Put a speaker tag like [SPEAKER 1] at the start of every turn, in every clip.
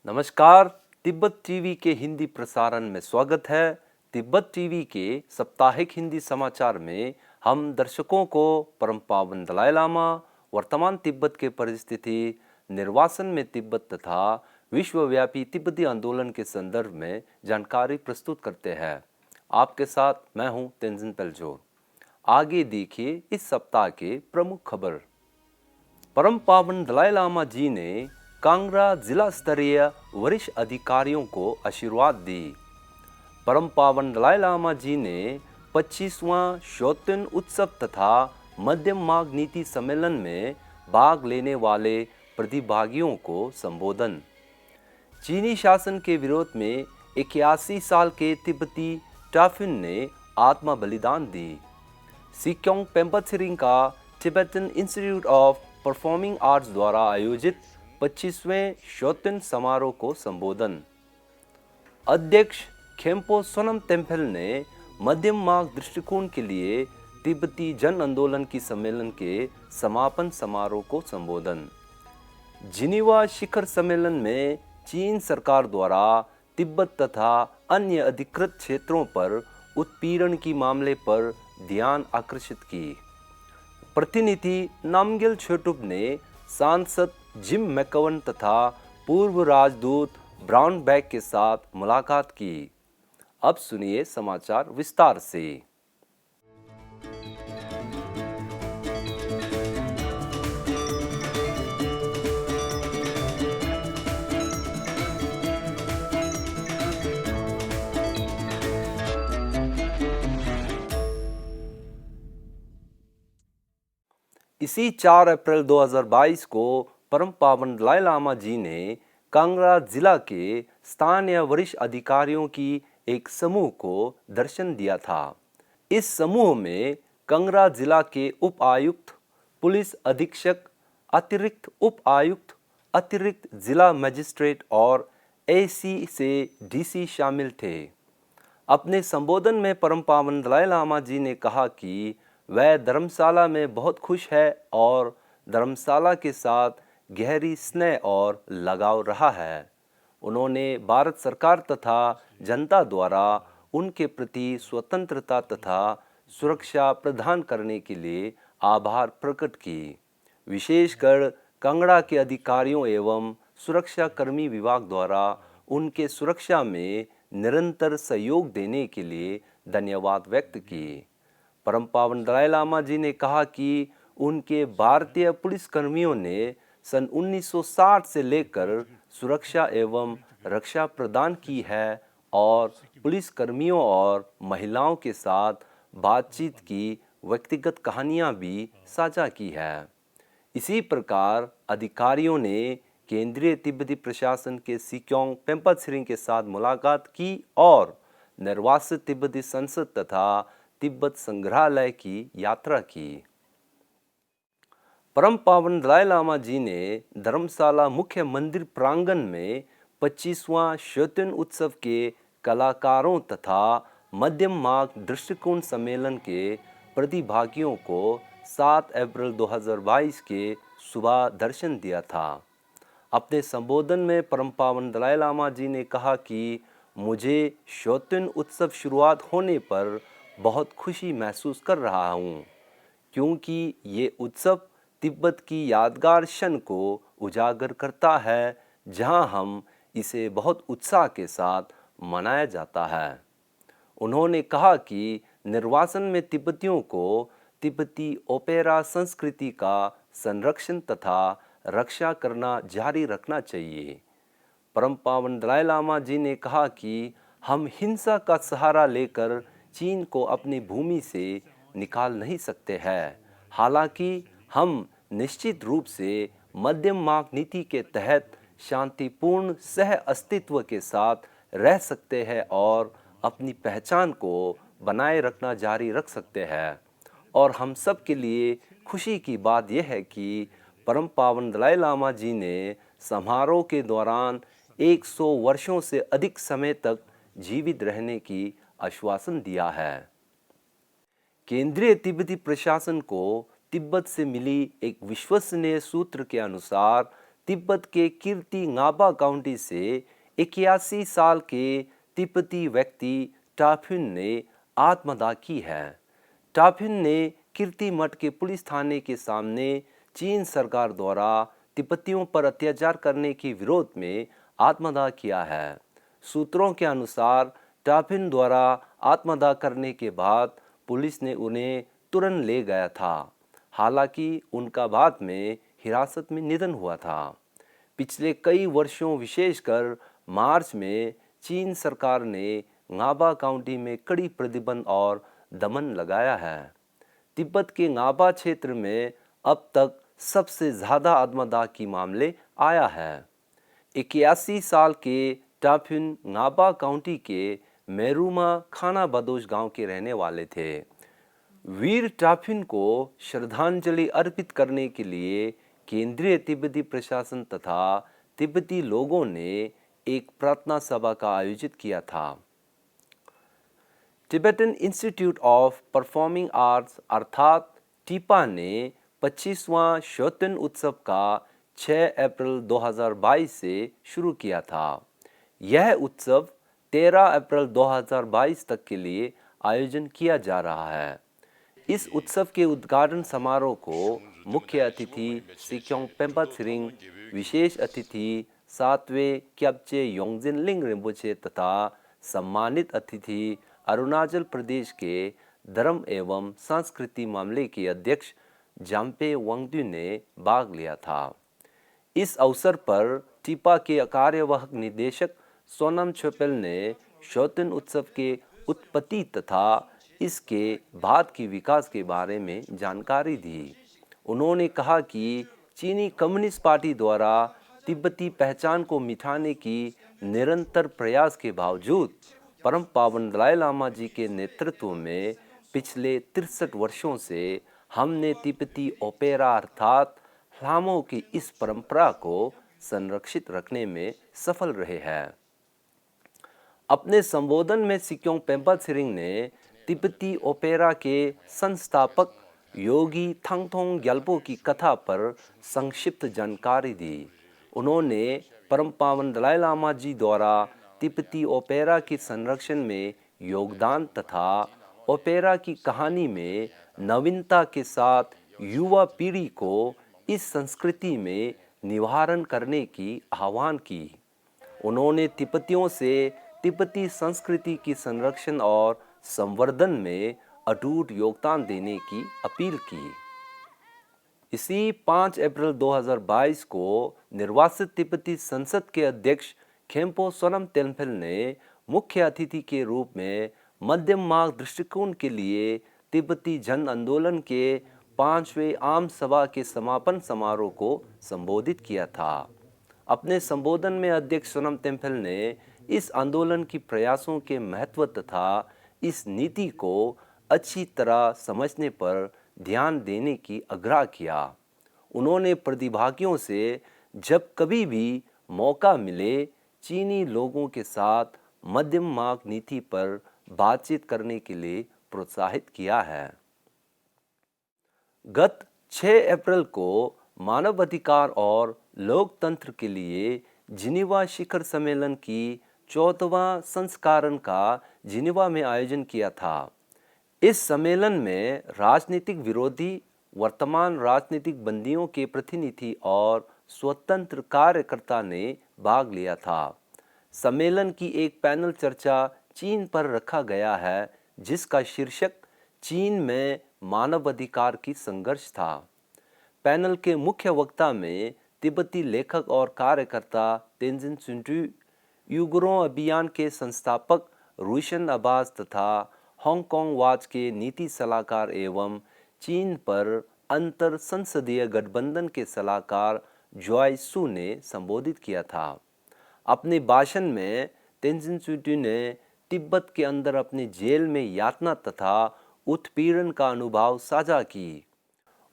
[SPEAKER 1] नमस्कार। तिब्बत टीवी के हिंदी प्रसारण में स्वागत है। तिब्बत टीवी के साप्ताहिक हिंदी समाचार में हम दर्शकों को परम पावन दलाई लामा, वर्तमान तिब्बत के परिस्थिति, निर्वासन में तिब्बत तथा विश्वव्यापी तिब्बती आंदोलन के संदर्भ में जानकारी प्रस्तुत करते हैं। आपके साथ मैं हूं तेंजिन पेलजोर। आगे देखिए इस सप्ताह के प्रमुख खबर। परम पावन दलाई लामा जी ने कांगड़ा जिला स्तरीय वरिष्ठ अधिकारियों को आशीर्वाद दी। परम पावन दलाई लामा जी ने 25वां शोतन उत्सव तथा मध्यम मार्ग नीति सम्मेलन में भाग लेने वाले प्रतिभागियों को संबोधन। चीनी शासन के विरोध में 81 साल के तिब्बती टाफिन ने आत्मा बलिदान दी। सिक्योंग पेम्पा का Tibetan institute of performing arts द्वारा आयोजित 25वें शोतन समारोह को संबोधन। अध्यक्ष खेम्पो सोनम टेम्पल ने मध्यम मार्ग दृष्टिकोण के लिए तिब्बती जन आंदोलन की सम्मेलन के समापन समारोह को संबोधन। जिनीवा शिखर सम्मेलन में चीन सरकार द्वारा तिब्बत तथा अन्य अधिकृत क्षेत्रों पर उत्पीड़न की मामले पर ध्यान आकर्षित की। प्रतिनिधि नामग्याल छोटुप ने सांसद जिम मैकवन तथा पूर्व राजदूत ब्राउन बैग के साथ मुलाकात की। अब सुनिए समाचार विस्तार से। इसी 4 अप्रैल 2022 को परम पावन दलाई लामा जी ने कांगड़ा जिला के स्थानीय वरिष्ठ अधिकारियों की एक समूह को दर्शन दिया था। इस समूह में कांगड़ा जिला के उप आयुक्त, पुलिस अधीक्षक, अतिरिक्त उप आयुक्त, अतिरिक्त जिला मजिस्ट्रेट और एसी से डीसी शामिल थे। अपने संबोधन में परम पावन दलाई लामा जी ने कहा कि वह धर्मशाला में बहुत खुश है और धर्मशाला के साथ गहरी स्नेह और लगाव रहा है। उन्होंने भारत सरकार तथा जनता द्वारा उनके प्रति स्वतंत्रता तथा सुरक्षा प्रदान करने के लिए आभार प्रकट की। विशेषकर कांगड़ा के अधिकारियों एवं सुरक्षा कर्मी विभाग द्वारा उनके सुरक्षा में निरंतर सहयोग देने के लिए धन्यवाद व्यक्त किए। परम पावन दलाई लामा जी ने कहा कि उनके भारतीय पुलिस कर्मियों ने सन 1960 से लेकर सुरक्षा एवं रक्षा प्रदान की है और पुलिस कर्मियों और महिलाओं के साथ बातचीत की व्यक्तिगत कहानियां भी साझा की है। इसी प्रकार अधिकारियों ने केंद्रीय तिब्बती प्रशासन के सिक्योंग पेम्पा के साथ मुलाकात की और निर्वासित तिब्बती संसद तथा तिब्बत संग्रहालय की यात्रा की। परम पावन दलाई लामा जी ने धर्मशाला मुख्य मंदिर प्रांगण में 25वां शोतन उत्सव के कलाकारों तथा मध्यम मार्ग दृष्टिकोण सम्मेलन के प्रतिभागियों को 7 अप्रैल 2022 के सुबह दर्शन दिया था। अपने संबोधन में परम पावन दलाई लामा जी ने कहा कि मुझे शोतन उत्सव शुरुआत होने पर बहुत खुशी महसूस कर रहा हूँ, क्योंकि ये उत्सव तिब्बत की यादगार क्षण को उजागर करता है, जहाँ हम इसे बहुत उत्साह के साथ मनाया जाता है। उन्होंने कहा कि निर्वासन में तिब्बतियों को तिब्बती ओपेरा संस्कृति का संरक्षण तथा रक्षा करना जारी रखना चाहिए। परम पावन दलाई लामा जी ने कहा कि हम हिंसा का सहारा लेकर चीन को अपनी भूमि से निकाल नहीं सकते हैं। हालांकि हम निश्चित रूप से मध्यम मार्ग नीति के तहत शांतिपूर्ण सह अस्तित्व के साथ रह सकते हैं और अपनी पहचान को बनाए रखना जारी रख सकते हैं। और हम सब के लिए खुशी की बात यह है कि परम पावन दलाई लामा जी ने समारोह के दौरान 100 वर्षों से अधिक समय तक जीवित रहने की आश्वासन दिया है। केंद्रीय तिब्बती प्रशासन को तिब्बत से मिली एक विश्वसनीय सूत्र के अनुसार तिब्बत के कीर्ति नाबा काउंटी से 81 साल के तिब्बती व्यक्ति टाफिन ने आत्मदाह की है। टाफिन ने कीर्ति मठ के पुलिस थाने के सामने चीन सरकार द्वारा तिब्बतियों पर अत्याचार करने के विरोध में आत्मदाह किया है। सूत्रों के अनुसार टाफिन द्वारा आत्मदाह करने के बाद पुलिस ने उन्हें तुरंत ले गया था। हालांकि उनका बाद में हिरासत में निधन हुआ था। पिछले कई वर्षों विशेषकर मार्च में चीन सरकार ने नाबा काउंटी में कड़ी प्रतिबंध और दमन लगाया है। तिब्बत के नाबा क्षेत्र में अब तक सबसे ज़्यादा आत्मदाह की मामले आया है। 81 साल के टाफिन नाबा काउंटी के मेरुमा खाना बदोश गांव के रहने वाले थे। वीर टाफिन को श्रद्धांजलि अर्पित करने के लिए केंद्रीय तिब्बती प्रशासन तथा तिब्बती लोगों ने एक प्रार्थना सभा का आयोजित किया था। Tibetan institute of performing arts अर्थात टीपा ने 25वां शोतन उत्सव का 6 अप्रैल 2022 से शुरू किया था। यह उत्सव 13 अप्रैल 2022 तक के लिए आयोजन किया जा रहा है। इस उत्सव के उद्घाटन समारोह को मुख्य अतिथि सिक्योंग पेम्पा त्सरिंग, विशेष अतिथि 7वें क्याब्चे योंगजिन लिंग रिम्पोचे तथा सम्मानित अतिथि अरुणाचल प्रदेश के धर्म एवं संस्कृति मामले के अध्यक्ष जाम्पे वांगदू ने भाग लिया था। इस अवसर पर टीपा के कार्यवाहक निदेशक सोनम छोपेल ने शोतन उत्सव के उत्पत्ति तथा इसके बाद के विकास के बारे में जानकारी दी। उन्होंने कहा कि चीनी कम्युनिस्ट पार्टी द्वारा तिब्बती पहचान को मिटाने की निरंतर प्रयास के बावजूद परम पावन दलाई लामा जी के नेतृत्व में पिछले 63 वर्षों से हमने तिब्बती ओपेरा अर्थात ह्लामो की इस परंपरा को संरक्षित रखने में सफल रहे हैं। अपने संबोधन में सिक्योंग पेम्पा त्सरिंग ने तिब्बती ओपेरा के संस्थापक योगी थंगथोंग ग्याल्पो की कथा पर संक्षिप्त जानकारी दी। उन्होंने परम पावन दलाई लामा जी द्वारा तिब्बती ओपेरा के संरक्षण में योगदान तथा ओपेरा की कहानी में नवीनता के साथ युवा पीढ़ी को इस संस्कृति में निवारण करने की आह्वान की। उन्होंने तिब्बतियों से तिब्बती संस्कृति की संरक्षण और संवर्धन में अटूट योगदान देने की अपील की। इसी 5 अप्रैल 2022 को निर्वासित तिब्बती संसद के अध्यक्ष खेम्पो सोनम तेलम्फेल ने मुख्य अतिथि के रूप में मध्यम मार्ग दृष्टिकोण के लिए तिब्बती जन आंदोलन के 5वें आम सभा के समापन समारोह को संबोधित किया था। अपने संबोधन में अध्यक्ष सोनम तेलम्फेल ने इस आंदोलन की प्रयासों के महत्व तथा इस नीति को अच्छी तरह समझने पर ध्यान देने की आग्रह किया। उन्होंने प्रतिभागियों से जब कभी भी मौका मिले चीनी लोगों के साथ मध्यम मार्ग नीति पर बातचीत करने के लिए प्रोत्साहित किया है। गत 6 अप्रैल को मानवाधिकार और लोकतंत्र के लिए जिनेवा शिखर सम्मेलन की 14वां संस्करण का जिनेवा में आयोजन किया था। इस सम्मेलन में राजनीतिक विरोधी, वर्तमान राजनीतिक बंदियों के प्रतिनिधि और स्वतंत्र कार्यकर्ता ने भाग लिया था। सम्मेलन की एक पैनल चर्चा चीन पर रखा गया है जिसका शीर्षक चीन में मानवाधिकार की संघर्ष था। पैनल के मुख्य वक्ता में तिब्बती लेखक और कार्यकर्ता तेंजिन सुंटू, उइगुरों अभियान के संस्थापक रुशन अब्बास तथा हांगकांग वॉच के नीति सलाहकार एवं चीन पर अंतर संसदीय गठबंधन के सलाहकार जोई सू ने संबोधित किया था। अपने भाषण में तेंजिन सुंटू ने तिब्बत के अंदर अपने जेल में यातना तथा उत्पीड़न का अनुभव साझा की।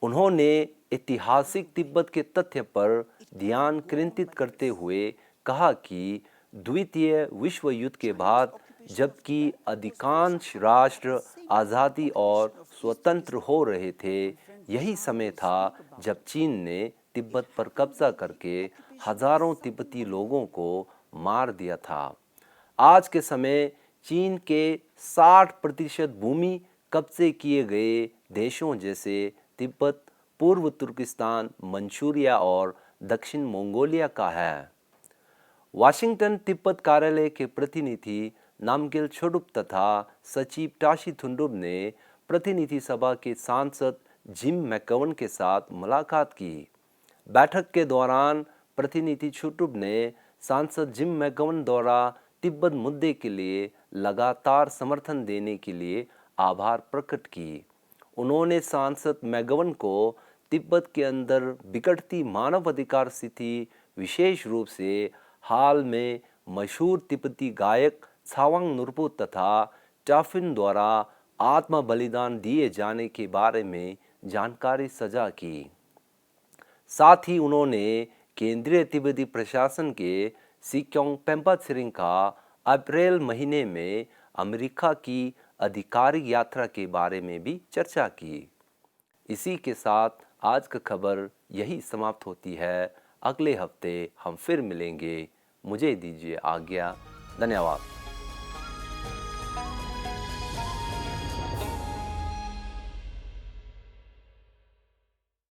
[SPEAKER 1] उन्होंने ऐतिहासिक तिब्बत के तथ्य पर ध्यान केंद्रित करते हुए कहा कि द्वितीय विश्व युद्ध के बाद जबकि अधिकांश राष्ट्र आज़ादी और स्वतंत्र हो रहे थे, यही समय था जब चीन ने तिब्बत पर कब्जा करके हजारों तिब्बती लोगों को मार दिया था। आज के समय चीन के 60% भूमि कब्जे किए गए देशों जैसे तिब्बत, पूर्व तुर्किस्तान, मंचूरिया और दक्षिण मंगोलिया का है। वाशिंगटन तिब्बत कार्यालय के प्रतिनिधि नामग्याल छोडुप तथा सचिव टाशी थुन्डुप ने प्रतिनिधि सभा के सांसद जिम मैकवन के साथ मुलाकात की। बैठक के दौरान प्रतिनिधि छोडुप ने सांसद जिम मैकवन द्वारा तिब्बत मुद्दे के लिए लगातार समर्थन देने के लिए आभार प्रकट की। उन्होंने सांसद मैकवन को तिब्बत के अंदर बिगड़ती मानव अधिकार स्थिति, विशेष रूप से हाल में मशहूर तिब्बती गायक छावांग नुरपु तथा टाफिन द्वारा आत्म बलिदान दिए जाने के बारे में जानकारी साझा की। साथ ही उन्होंने केंद्रीय तिब्बती प्रशासन के सिक्योंग पेम्पा त्सरिंग का अप्रैल महीने में अमेरिका की आधिकारिक यात्रा के बारे में भी चर्चा की। इसी के साथ आज का खबर यही समाप्त होती है। अगले हफ्ते हम फिर मिलेंगे। मुझे दीजिए आज्ञा। धन्यवाद।